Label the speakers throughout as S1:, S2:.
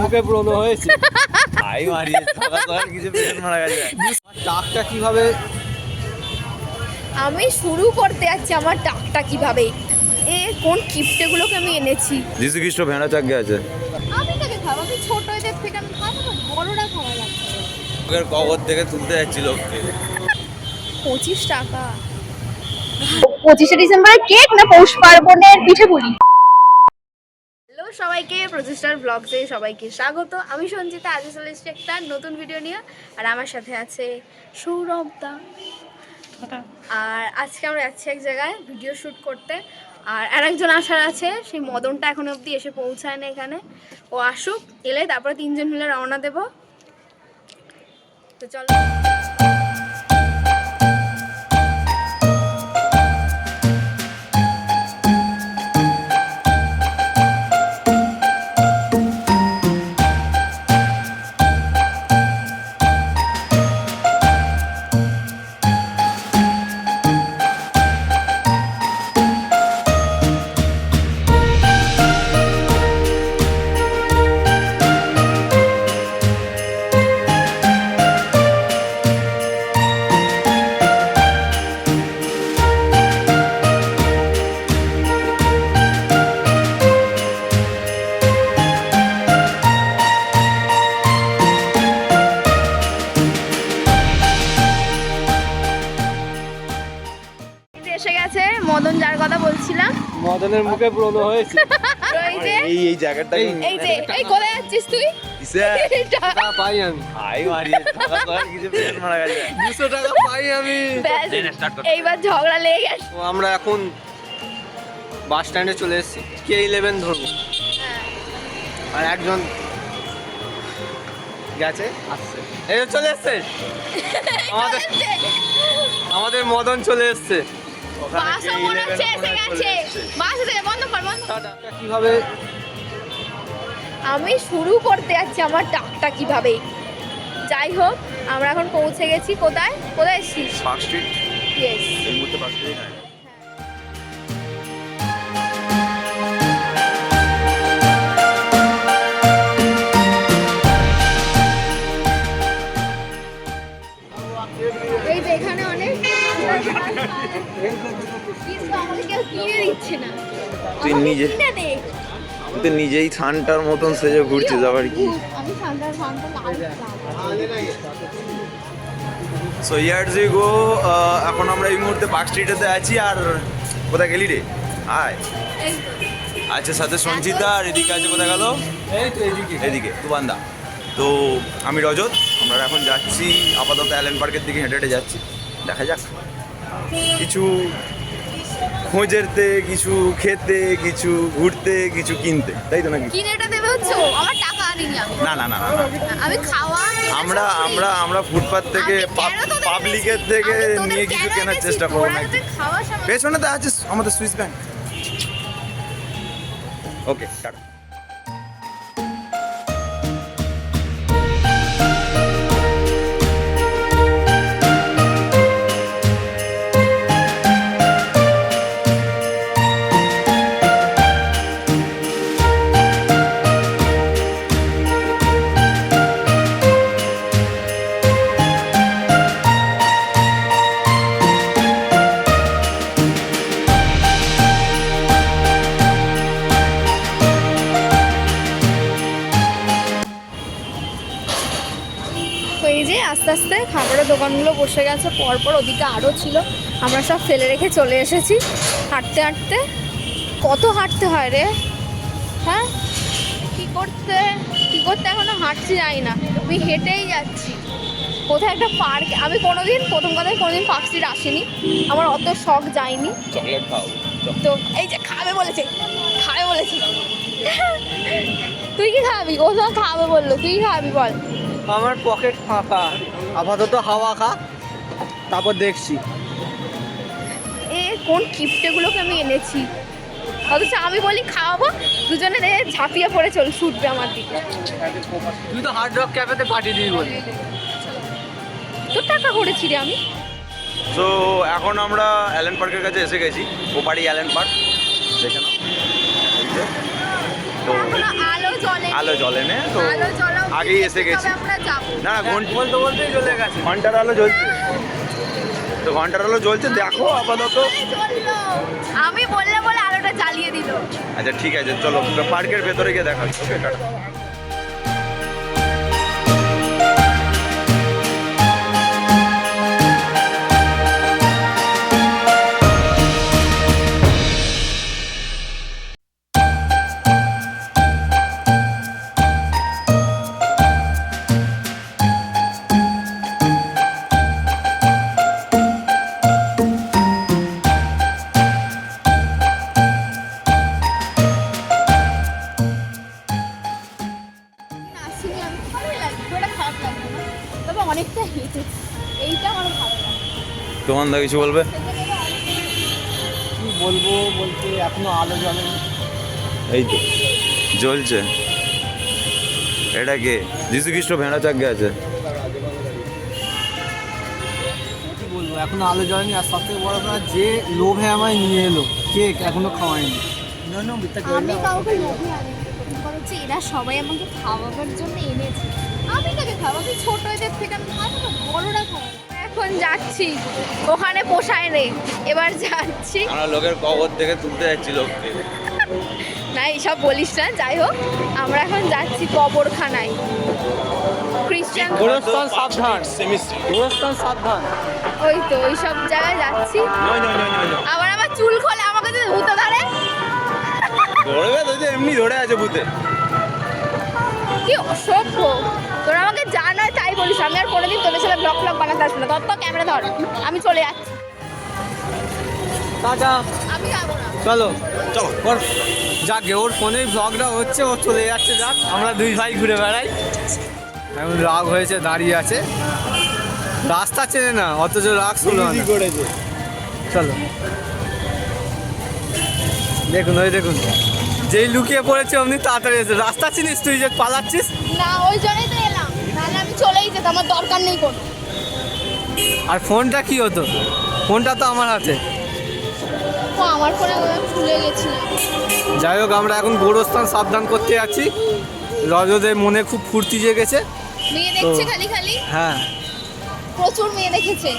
S1: মুখে ব্রণ হয়েছে ভাই মারিয়ে কিছু পেশেন্ট মারা গেছে। টাকটা কিভাবে
S2: আমি শুরু করতে যাচ্ছি আমার টাকটা কিভাবে। কোন কিপ্টেগুলোকে আমি এনেছি।
S1: যিশু খ্রিস্ট ভেড়া চাক আছে।
S2: আমি তাকে খাবো, আমি ছোট এদের থেকে আমি খাবো, বড়রা খাওয়া লাগছে।
S1: ওদের কবর থেকে তুলতে যাচ্ছি লোককে।
S2: 25 টাকা। 25শে ডিসেম্বরের কেক না পৌষ পার্বণের পিঠে পুলি। হ্যালো সবাইকে, প্রচেষ্টার ব্লগসে সবাইকে স্বাগত। আমি সঞ্জিতা, আজ চলে এসেছি একটা নতুন ভিডিও নিয়ে। আর আমার সাথে আছে সৌরভ দা। আর আজকে আমরা যাচ্ছি এক জায়গায় ভিডিও শ্যুট করতে। আর আরেকজন আসার আছে, সেই মদনটা এখনো অবধি এসে পৌঁছায় না এখানে। ও আসুক, এলে তারপরে তিনজন মিলে রওনা দেব। তো চলো। এসে গেছে মদন, যার কথা বলছিলাম।
S1: মদনের মুখে ব্রণ হয়েছে।
S2: এই
S1: জায়গাটা
S2: এই যে এই কোথায় যাচ্ছিস তুই?
S1: টাকা পাই আমি ভাই মারিয়ে কিছু পেশেন্ট মারা গেছে। 200 টাকা পাই আমি।
S2: এইবার ঝগড়া লেগে গেছে।
S1: তো আমরা এখন বাস স্ট্যান্ডে চলে এসেছি, K11 ধরবো। আর একজন গেছে, আসছে, এই যে চলে এসছে আমাদের মদন চলে এসছে।
S2: বাসও মনে হচ্ছে এসে গেছে। বাস এসে বন্ধ কর, বন্ধ কর।
S1: কিভাবে
S2: আমি শুরু করতে যাচ্ছি আমার টাকটা কিভাবে। যাই হোক, আমরা এখন পৌঁছে গেছি। কোথায় কোথায় এসেছিস?
S1: Park street.
S2: ইয়েস,
S1: এই মুহূর্তে পার্ক স্ট্রিট নাই।
S2: এই যে এখানে অনেক কিছু আমাকে কেউ কিনে দিচ্ছে না।
S1: তুই নিজে
S2: কিনে দে।
S1: তুই নিজেই থানটার মতন সেজে ঘুরছিস আবার কি।
S2: আমি ঠান্ডা
S1: সো ইয়ার্স উই গো। এখন আমরা এই মুহূর্তে পার্ক স্ট্রিটেতে আছি। আর কোথায় গেলি রে? হাই, আচ্ছা, সাথে সঞ্চিতা। আর এদিকে আছে, কোথায় গেল? এদিকে তুবান্দা। তো আমি রজত। আমরা এখন যাচ্ছি আপাতত অ্যালেন পার্কের দিকে, হেঁটে হেঁটে যাচ্ছি। দেখা যাক, কিছু খোঁজেরতে, কিছু খেতে, কিছু ঘুরতে, কিছু কিনতে, তাই তো নাকি?
S2: কিনেটা দেবে হচ্ছে আমার টাকা আনিনি আমি।
S1: না না না না,
S2: আমি খাওয়া
S1: আমরা আমরা আমরা ফুটপাথ থেকে, পাবলিকের থেকে নিয়ে কিছু কেনার চেষ্টা করবো নাকি। পেছনে তো আছে আমাদের সুইস ব্যাংক। ওকে, টাটা।
S2: তো এই যে আস্তে আস্তে খাবারের দোকানগুলো বসে গেছে পরপর, ওদিকে আরও ছিল। আমরা সব ফেলে রেখে চলে এসেছি। হাঁটতে হাঁটতে কত হাঁটতে হয় রে। হ্যাঁ, কী করতে এখনো হাঁটছি জানি না, আমি হেঁটেই যাচ্ছি। কোথায় একটা পার্ক, আমি কোনোদিন পার্ক স্ট্রিট আসিনি, আমার অত শখ যায়নি।
S1: চকলেট খাও।
S2: তো এই যে খাবে বলেছি। তুই কি খাবি? ও সব খাবে বললো, তুই খাবি বল।
S1: আমার পকেট ফাঁকা, আপাতত হাওয়া খা, তারপর দেখছি।
S2: কোন কিপ্টেগুলোকে আমি এনেছি, অথচ আমি বলি খাওয়াবো, দুজনে ঝাঁপিয়ে পড়ে ছুটবে আমার দিকে।
S1: তুই তো হার্ড রক ক্যাফেতে পাঠিয়ে দিবি বলি।
S2: তোর টাকা করেছি রে আমি।
S1: তো এখন আমরা অ্যালেন পার্কের কাছে এসে গেছি। ওপাড়ি অ্যালেন পার্ক, দেখে নাও। আলো জ্বলে না তো
S2: আলো জ্বলা
S1: আগেই এসে গেছি।
S2: আমরা যাবো।
S1: না না
S3: বলতে বলতেই চলে গেছে।
S1: ঘন্টার আলো জ্বলছে, তো ঘন্টার আলো জ্বলছে, দেখো আপাতত।
S2: জ্বললো। আমি বললে বলে আলোটা জ্বালিয়ে দিল।
S1: আচ্ছা ঠিক আছে, চলো পার্কের ভেতরে গিয়ে দেখা হচ্ছে। ওকে, টাটা।
S2: আসিনি আমি, ভালোই লাগছে, ওটা খারাপ লাগছে না। তবে অনেকটা হেঁটেছি, এইটা আমার ভালো লাগে।
S1: তোমার দা কিছু বলবে?
S3: কি বলবো বলতে এখনো আলো জ্বলেনি।
S1: এই তো জ্বলছে। এটা কে? যিশু খ্রিস্ট ভেড়া চাকে আছে।
S3: কি বলবো, এখনো আলো জ্বলেনি। আর সবথেকে বড় কথা, যে লোভে আমায় নিয়ে এলো, কেক এখনো খাওয়ায়নি।
S2: আমি কাউকে লোভে আনিনি, ব্যাপার হচ্ছে এরা সবাই আমাকে খাওয়াবার জন্য এনেছে। আমি তাকে খাওয়া, আমি ছোট এদের থেকে আমি খাবো না, বড়রা খাওয়া। এখন যাচ্ছি, ওখানে পোষায় রে, এবার যাচ্ছি।
S1: আমরা লোকের কবর থেকে তুলতে যাচ্ছি লোককে।
S2: না এইসব বলিস না, যাই হোক আমরা এখন যাচ্ছি কবরখানায়। খ্রিস্টান
S3: গোরস্থান সাবধান,
S1: সেমিস্টার।
S3: গোরস্থান সাবধান।
S2: ওই তো ওই সব জায়গায় যাচ্ছি। আবার আমার চুল খোলে, আমাকে যদি ভূতে ধরে।
S1: ধরবে তো, যে এমনি ধরে আছে ভূতে।
S2: কি অসভ্য, তোরা আমাকে যা নয় তাই বলিস। আমি আর কোনোদিন তোদের সাথে ব্লগ ফ্লগ বানাতে আসবো না। তো ক্যামেরা ধর, আমি চলে যাচ্ছি।
S3: টাটা,
S2: আমি যাবো না।
S3: চলো
S1: চলো।
S3: ওর যাক, ওর ফোনেই ব্লগটা হচ্ছে, ও চলে যাচ্ছে। যাক, আমরা দুই ভাই ঘুরে বেড়াই। এখন রাগ হয়েছে, দাঁড়িয়ে আছে, রাস্তা চেনে না, অথচ রাগ শুরু হয় না। চলো, দেখুন ওই দেখুন, যেই লুকিয়ে পড়েছে অমনি তাড়াতাড়ি এসে। রাস্তা চিনিস তুই যে পালাচ্ছিস?
S2: না ওই জন্যই তো এলাম, নাহলে আমি চলেই যেতাম, আমার দরকার নেই কোনো।
S3: আর ফোনটা কি হতো? ফোনটা তো আমার হাতে।
S2: ও আমার ফোনে ভুলে গেছিলাম।
S3: যাই হোক, আমরা এখন গোরস্থান সাবধান করতে যাচ্ছি। রজদের মনে খুব ফুর্তি জেগেছে।
S2: মেয়ে দেখছে খালি খালি,
S3: হ্যাঁ,
S2: প্রচুর মেয়ে দেখেছে।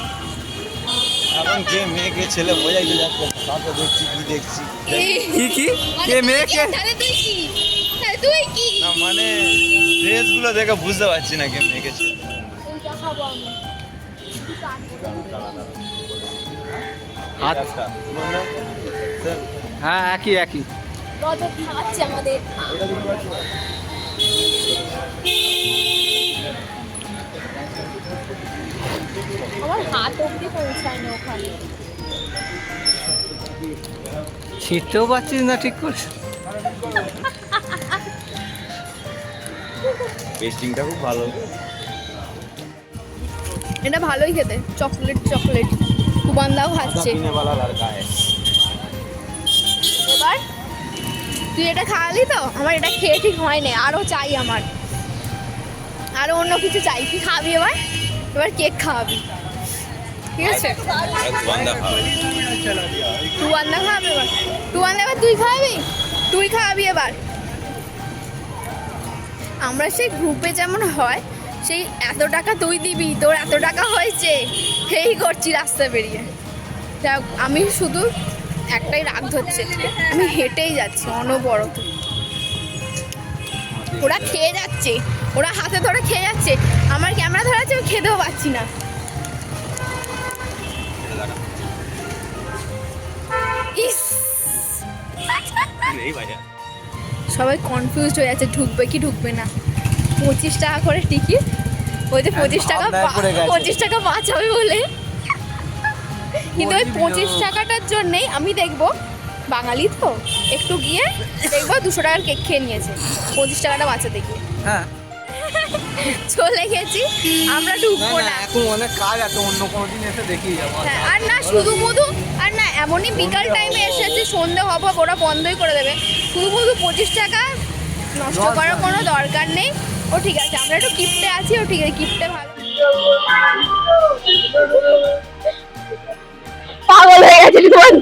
S1: এখন কে মেয়ে কে ছেলে বোঝাই তো যাচ্ছে না। তাতে দেখছি কি দেখছি
S3: কি কি কে মেয়ে কে?
S2: তাহলে তুই কি? তাহলে তুই কি?
S1: না, মানে ড্রেসগুলো দেখে বুঝতে পারছি না কে মেয়ে কে ছেলে।
S2: এইটা খাবো আমি।
S3: হাত, হ্যাঁ একই একই।
S2: রজত খাওয়াচ্ছে আমাদের। আমার হাত অব্দি পৌঁছায় না ওখানে।
S3: ছিটতেও পারছিস না ঠিক করে।
S1: পেস্টিংটা খুব ভালো।
S2: এটা ভালোই খেতে, চকলেট চকলেট। কুবান্দাও খাচ্ছে। এবার তুই এটা খাওয়ালি তো, আমার এটা খেয়ে ঠিক হয়নি, আরও চাই আমার, আরও অন্য কিছু চাই। কি খাবি এবার? এবার কেক খাওয়াবি, ঠিক আছে? টুয়ান্ডা খাওয়াবি এবার, টুয়ান্ডা এবার তুই খাওয়াবি, তুই খাওয়াবি এবার। আমরা সেই গ্রুপে যেমন হয়, সেই এত টাকা তুই দিবি, তোর এত টাকা হয়েছে, এই করছি রাস্তা বেরিয়ে। যাক, আমি শুধু একটাই রাগ ধরছে, আমি হেঁটেই যাচ্ছি অনবরত। ওরা খেয়ে যাচ্ছে, ওরা হাতে ধরে খেয়ে যাচ্ছে, আমার ক্যামেরা ধরা আছে, আমি খেতেও পাচ্ছি না। ইস, সবাই কনফিউজড হয়ে যাচ্ছে, ঢুকবে কি ঢুকবে না। 25 টাকা করে টিকিট, ওই যে 25 টাকা বাঁচাবে বলে। কিন্তু ওই 25 টাকাটার জন্যেই আমি দেখবো, বাঙালি তো একটু গিয়ে দেখবো 200 টাকার কেক খেয়ে নিয়েছে 25 টাকাটা বাঁচাতে গিয়ে।
S3: হ্যাঁ,
S2: চলে গেছি, আমরা ঢুকবো না।
S3: এখন অনেক কাজ আছে, অন্য কোনো দিন এসে দেখি যাবো।
S2: হ্যাঁ, আর না শুধু মধু, আর না এমনই বিকাল টাইমে এসেছি, সন্ধে হবে, ওরা বন্ধই করে দেবে। শুধু মধু 25 টাকা নষ্ট করার কোনো দরকার নেই। ও ঠিক আছে, আমরা একটু কিপ্টে আছি, ও ঠিক আছে, কিপ্টে ভালো। পাগল হয়ে গেছে তোমার।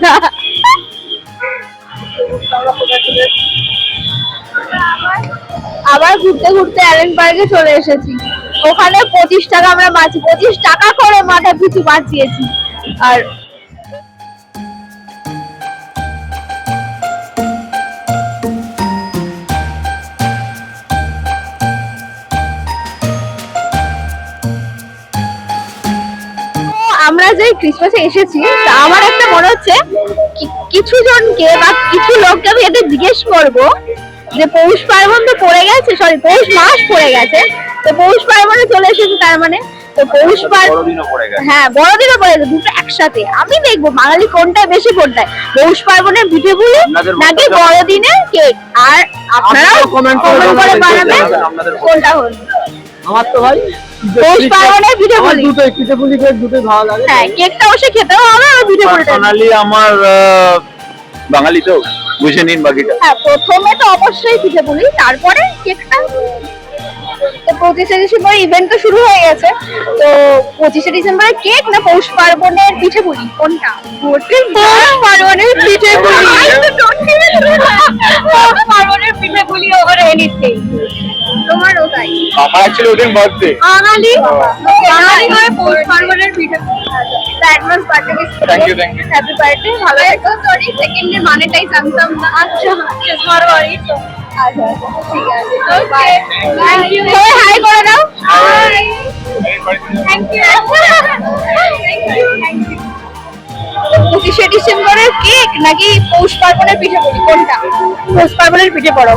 S2: আবার ঘুরতে ঘুরতে অ্যালেন পার্কে চলে এসেছি। ওখানে 25 টাকা আমরা 25 টাকা করে মাথা পিছু বাঁচিয়েছি। আর আমরা যে ক্রিসমাসে এসেছি তা আমার একটা মনে হচ্ছে কিছু জনকে বা কিছু লোককে আমি এটা জিজ্ঞেস করব যে পৌষ পার্বণ তো পড়ে গেছে, সরি পৌষ মাস পড়ে গেছে, তো পৌষ পার্বণে চলে এসেছে তার মানে তো পৌষ পার্বণ হ্যাঁ বড়দিনও পড়ে গেছে, দুটো একসাথে। আমি দেখবো বাঙালি কোনটায় বেশি কোনটায়, পৌষ পার্বণের পিঠে পুলি নাকি বড়দিনের কেক। আর আপনারাও কমেন্ট করে বানাবেন কোনটা হলো।
S3: আমার তো ভাই
S2: পৌষ পার্বণের পিঠে পুলি
S3: দুটোই পিঠে পুলি কেক দুটোই ভালো লাগে।
S2: হ্যাঁ কেকটা অবশ্যই খেতেও হবে আর পিঠে পুলিটা
S1: পার্সোনালি আমার বাঙালি তো বুঝে নিন বাকিটা।
S2: হ্যাঁ প্রথমে তো অবশ্যই পিঠে পুলি, তারপরে কেকটা। তো 25শে ডিসেম্বর ইভেন্ট তো শুরু হয়ে গেছে, তো 25শে ডিসেম্বরে কেক না পৌষ পার্বণের পিঠে পুলি কোনটা? পৌষ পার্বণের পিঠে পুলি। পৌষ পার্বণের পিঠে পুলি ওভার এনিথিং। তোমারও তাই?
S1: আমার অ্যাকচুয়ালি ওদিন বার্থডে।
S2: বাঙালি হয় পৌষ পার্বণের পিঠে পুলি। Advance birthday.
S1: Thank you thank you.
S2: Happy birthday. ভালো থেকো। সরি সেকেন্ডের মানেটাই জানতাম না। আচ্ছা ফরওয়ারি তো আচ্ছা ঠিক আছে। বাই। Thank you. সবাই হাই করে দাও। Hi. Thank you. Thank you. 25শে ডিসেম্বরের কেক নাকি পৌষ পার্বণের পিঠে পুলি কোনটা? পৌষ পার্বণের পিঠে পড়ো।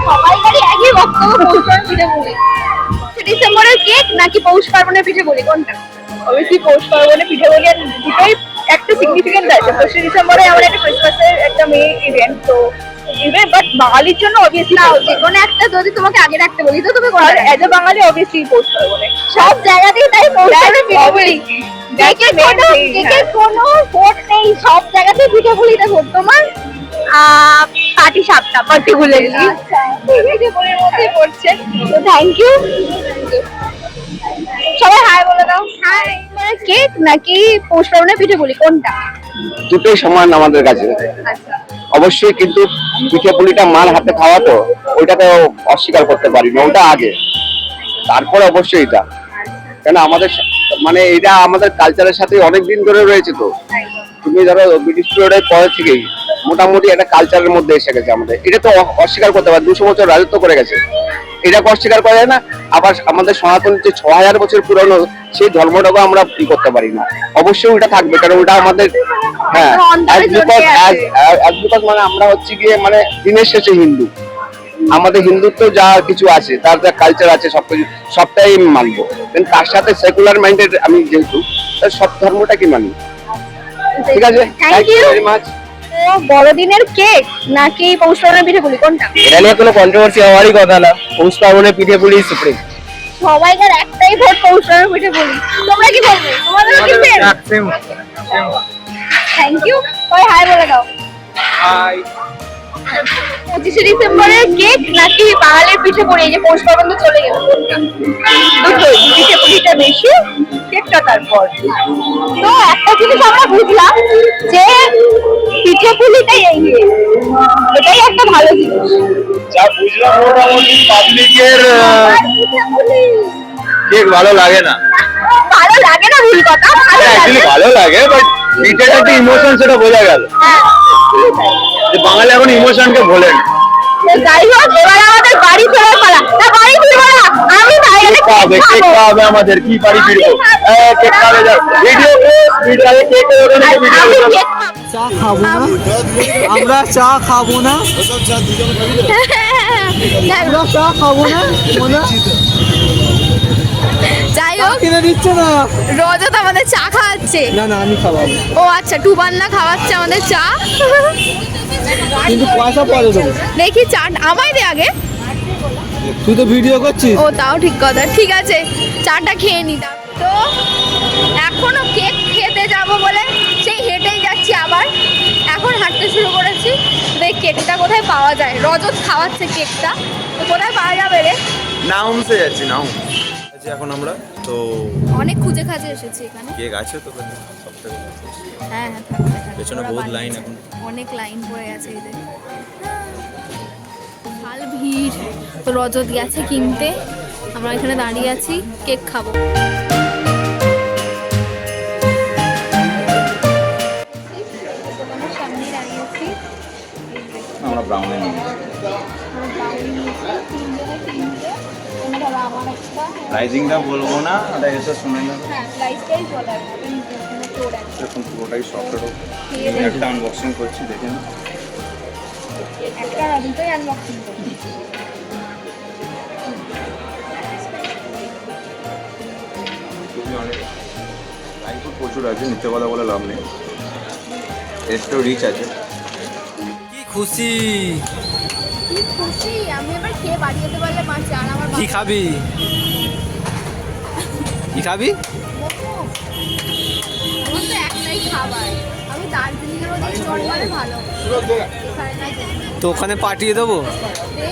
S2: সবাইকারই একই বক্তব্য, পৌষ পার্বণের পিঠে পুলি। 25শে ডিসেম্বরের কেক নাকি পৌষ পার্বণের পিঠে পুলি কোনটা? অবশ্যই পৌষ পার্বণের পিঠে পুলি। আর দুটোই একটা সিগনিফিকেন্ট আছে। 25শে ডিসেম্বরে আমার একটা ক্রিসমাসের একটা মেয়ে ইভেন্ট, তো ইভেন্ট বাট বাঙালির জন্য অবভিয়াসলি না, যে কোনো একটা যদি তোমাকে আগে রাখতে বলি তো তুমি কোনটা? এজ এ বাঙালি অবভিয়াসলি পৌষ পার্বণে। সব জায়গাতেই তাই পৌষ পার্বণের পিঠে পুলি। কেকের কোনো ভোট নেই, সব জায়গাতেই পিঠে পুলিতে ভোট। তোমার পাটি সাপটা পার্টিকুলারলি পিঠে পুলির মধ্যেই পড়ছে। তো থ্যাংক ইউ। সবাই হাই বলে দাও। হাই। কেক নাকি পৌষ পার্বণের পিঠে পুলি কোনটা?
S4: দুটোই সমান আমাদের কাছে
S2: আচ্ছা
S4: অবশ্যই, কিন্তু পিঠে পুলিটা মার হাতে খাওয়া তো ওইটাকে অস্বীকার করতে পারি না, ওটা আগে, তারপরে অবশ্যই এটা। কেন আমাদের মানে এটা আমাদের কালচারের সাথে অনেক দিন ধরে রয়েছে। তো তুমি ধরো ব্রিটিশ পিরিয়ডের পরে থেকেই মোটামুটি একটা কালচারের মধ্যে এসে গেছে আমাদের, এটা তো অস্বীকার করতে পারে। 200 বছর রাজত্ব করে গেছে, এটাকে অস্বীকার করা যায় না। আবার আমাদের সনাতন যে 6000 বছর পুরনো সেই ধর্মটাকে আমরা কি করতে পারি না, অবশ্যই ওটা থাকবে, কারণ ওটা আমাদের হ্যাঁ মানে আমরা হচ্ছে গিয়ে মানে দিনের শেষে হিন্দু, আমাদের হিন্দুত্ব যা কিছু আছে তার যা কালচার আছে সবকিছু সবটাই মানবো, কিন্তু তার সাথে সেকুলার মাইন্ডেড আমি যেহেতু সব ধর্মটাকে মানি। ঠিক আছে,
S2: থ্যাংক ইউ ভেরি মাচ। বড়দিনের কেক নাকি পৌষ পার্বণের পিঠে পুলি কোনটা?
S4: এটা নিয়ে কোনো কন্ট্রোভার্সি হওয়ারই কথা না, পৌষ পার্বণের পিঠে পুলি সুপ্রিম।
S2: সবাইকার একটাই ভোট পৌষ পার্বণের পিঠে পুলি। তোমরা কি বলবে? তোমাদের কি সেম? Thank you. সবাই হাই বলে দাও।
S3: হাই।
S2: 25শে ডিসেম্বরের কেক নাকি বাঙালির পিঠে পুলি? এই যে পৌষ পার্বণ তো চলে গেল, কোনটা? দুটোই, পিঠে পুলিটা বেশি, কেকটা তারপর। তো একটা জিনিস আমরা বুঝলাম যে পিঠে পুলিটাই এগিয়ে, এটাই একটা ভালো জিনিস।
S1: যা বুঝলাম মোটামুটি পাবলিকের কেক ভালো লাগে না।
S2: ভালো লাগে না ভুল কথা, ভালো লাগে।
S1: ভালো লাগে বাট পিঠের একটা ইমোশন সেটা বোঝা গেল
S2: হ্যাঁ,
S1: যে বাঙালি এখন ইমোশনকে ভোলে না।
S2: তো যাই হোক এবার আমাদের বাড়ি ফেরার পালা। না বাড়ি ফিরবো না, আমি বাইরে
S1: কেক খাওয়াবে আমাদের, কি বাড়ি ফিরবো? কেক খাওয়াবে, যাও ভিডিও আগে কেকের ওখানে ভিডিও
S3: চা খাবো না আমরা, চা খাবো না, আমরা চা খাবো না মনে
S2: যাই হোক
S3: কিনে দিচ্ছে না।
S2: রজত আমাদের চা খাওয়াচ্ছে।
S3: না না আমি খাওয়াবো,
S2: ও আচ্ছা টুবান্না খাওয়াচ্ছে আমাদের চা।
S3: কিন্তু পয়সা পরে দেবো।
S2: দেখি চা আমায় দে আগে।
S3: তুই তো ভিডিও করছিস।
S2: ও তাও ঠিক কথা, ঠিক আছে চাটা খেয়ে নি। তো এখনো কেক খেতে যাব বলে সেই হেঁটেই যাচ্ছি, আবার এখন হাঁটতে শুরু করেছি। দেখ কেকটা কোথায় পাওয়া যায়, রজত খাওয়াচ্ছে কেকটা, তো কোথায় পাওয়া যাবে রে?
S1: নাউমসে যাচ্ছি, নাউম আচ্ছা এখন আমরা তো
S2: অনেক খুঁজে খাজে এসেছি এখানে।
S1: কেক আছে তো সব থেকে
S2: হ্যাঁ হ্যাঁ থাকবে,
S1: পেছনে
S2: ওরা
S1: বহুত
S2: বানিয়েছে।
S1: লাইন এখন।
S2: অনেক লাইন পড়ে আছে এদের, ভাল ভিড়। তো রজত গেছে কিনতে, আমরা এখানে দাঁড়িয়ে আছি, কেক খাবো। সামনে দাঁড়িয়ে আছি,
S1: আমরা ব্রাউনে নিই,
S2: আমার একটা
S1: রাইজিংটা বলবো না, ওটা এসে শুনে না।
S2: হ্যাঁ লাইফটাই চলে
S1: এখন পুরোটাই সফট। একটা আনবক্সিং করছি, দেখে নিন।
S2: একটা না দুটোই আনবক্সিং করছি।
S1: খুবই অনেক লাইফও প্রচুর আছে, নিচে কথা বলে লাভ নেই। টেস্টও রিচ আছে।
S3: কি খুশি!
S2: কি খুশি! আমি এবার খেয়ে বাড়ি যেতে পারলে বাঁচি। আর আমার
S3: কি খাবি? কি খাবি?
S2: মোমো। আমার তো একটাই খাবার, আমি দার্জিলিংয়ের ওদিকে চটবারে ভালো এখানে নাই জানি না।
S3: তো ওখানে পাঠিয়ে দেবো
S2: দে।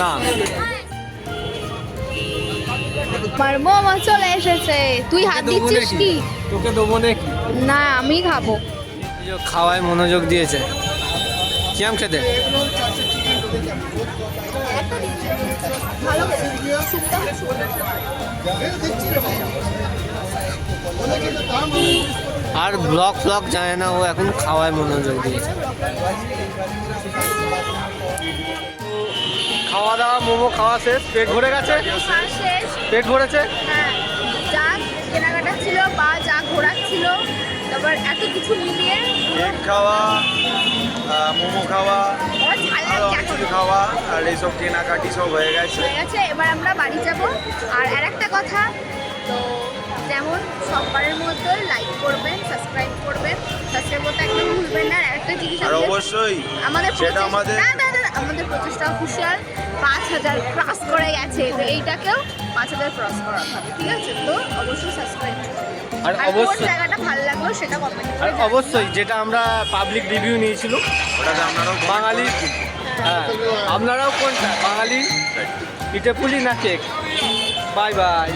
S3: না?
S2: আমার মোমো চলে এসেছে। তুই হাত
S3: তোকে দেবো
S2: দিচ্ছিস
S3: নাকি?
S2: কি?
S3: তোকে দেবো নাকি?
S2: না আমি খাবো।
S3: এই যে খাওয়ায় মনোযোগ দিয়েছে। কিয়াম খেতে?
S2: ভালো স্যুপটা
S3: আর ব্লগ ফ্লগ জানে না, ও এখন খাওয়ায় মনোযোগ দিয়েছে। খাওয়া দাওয়া, মোমো খাওয়া শেষ, পেট ভরে গেছে।
S2: খাওয়া শেষ।
S3: পেট ভরেছে।
S2: হ্যাঁ, যা কেনাকাটা ছিল বা যা ঘোরার ছিল, তারপর এত কিছু মিলিয়ে
S1: কেক খাওয়া, মোমো খাওয়া,
S2: ওরা ঝাল
S1: আরও অনেক
S2: লাগছে
S1: কিছু খাওয়া, আর এইসব কেনাকাটি সব হয়ে গেছে।
S2: হয়ে গেছে। এবার আমরা বাড়ি যাব। আর একটা কথা, তো যেমন সববারের মতো লাইক করবেন, সাবস্ক্রাইব করবেন, সাবস্ক্রাইব করতে একদম ভুলবেন না। আর একটা জিনিস
S1: আর অবশ্যই
S2: আমাদের
S1: সেটা আমাদের
S2: আমাদের প্রচেষ্টা অফিসিয়াল 5000 ক্রস করে গেছে, তো এইটাকেও 5000 ক্রস করা হবে, ঠিক আছে? তো অবশ্যই সাবস্ক্রাইব করবেন।
S3: আর
S2: আর কোন
S3: অবশ্যই
S2: জায়গাটা ভালো লাগলো সেটা কমেন্ট
S3: আর
S2: করে জানাবেন।
S3: অবশ্যই যেটা আমরা পাবলিক রিভিউ নিয়েছিল,
S1: ওটাতে আপনারাও
S3: বাঙালি, হ্যাঁ আপনারাও কোনটা বাঙালি পিঠেপুলি না কেক? Bye bye.